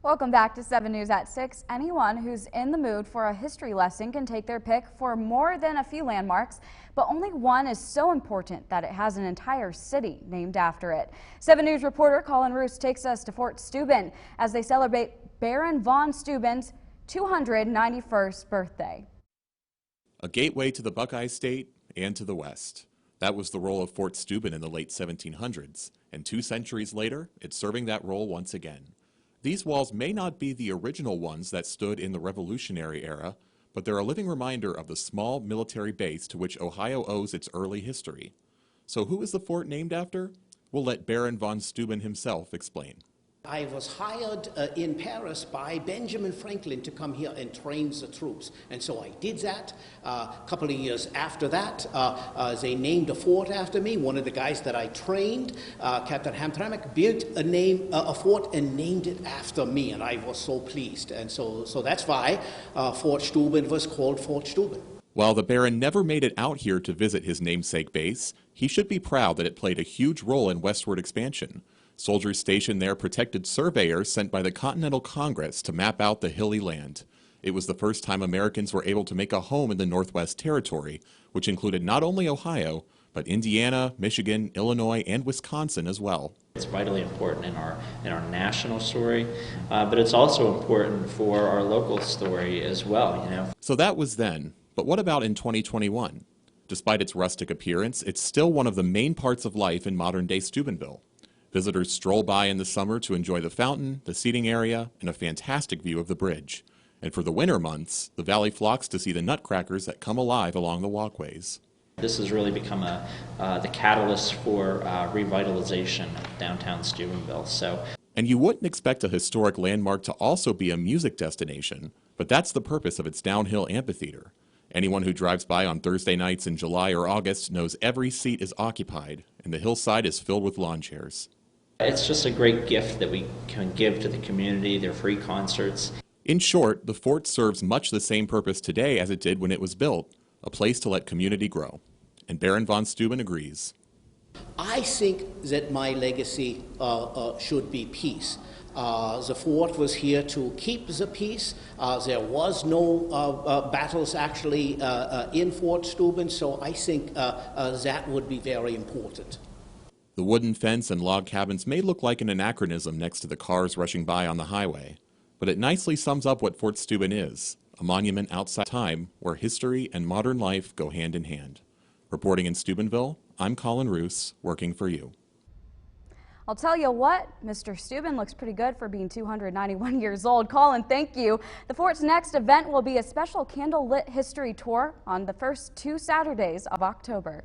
Welcome back to 7 News at 6. Anyone who's in the mood for a history lesson can take their pick for more than a few landmarks, but only one is so important that it has an entire city named after it. 7 News reporter Colin Roos takes us to Fort Steuben as they celebrate Baron von Steuben's 291st birthday. A gateway to the Buckeye State and to the West. That was the role of Fort Steuben in the late 1700s, and 2 centuries later, it's serving that role once again. These walls may not be the original ones that stood in the Revolutionary era, but they're a living reminder of the small military base to which Ohio owes its early history. So who is the fort named after? We'll let Baron von Steuben himself explain. I was hired in Paris by Benjamin Franklin to come here and train the troops. And so I did that. A couple of years after that, they named a fort after me. One of the guys that I trained, Captain Hamtramck, built a fort and named it after me. And I was so pleased. And so that's why Fort Steuben was called Fort Steuben. While the Baron never made it out here to visit his namesake base, he should be proud that it played a huge role in westward expansion. Soldiers stationed there protected surveyors sent by the Continental Congress to map out the hilly land. It was the first time Americans were able to make a home in the Northwest Territory, which included not only Ohio, but Indiana, Michigan, Illinois, and Wisconsin as well. It's vitally important in our national story, but it's also important for our local story as well, So that was then, but what about in 2021? Despite its rustic appearance, it's still one of the main parts of life in modern-day Steubenville. Visitors stroll by in the summer to enjoy the fountain, the seating area, and a fantastic view of the bridge. And for the winter months, the valley flocks to see the nutcrackers that come alive along the walkways. This has really become the catalyst for revitalization of downtown Steubenville. And you wouldn't expect a historic landmark to also be a music destination, but that's the purpose of its downhill amphitheater. Anyone who drives by on Thursday nights in July or August knows every seat is occupied, and the hillside is filled with lawn chairs. It's just a great gift that we can give to the community. They're free concerts. In short, the fort serves much the same purpose today as it did when it was built, a place to let community grow. And Baron von Steuben agrees. I think that my legacy should be peace. The fort was here to keep the peace. There was no battles actually in Fort Steuben, so I think that would be very important. The wooden fence and log cabins may look like an anachronism next to the cars rushing by on the highway, but it nicely sums up what Fort Steuben is, a monument outside time where history and modern life go hand in hand. Reporting in Steubenville, I'm Colin Roos, working for you. I'll tell you what, Mr. Steuben looks pretty good for being 291 years old. Colin, thank you. The fort's next event will be a special candlelit history tour on the first 2 Saturdays of October.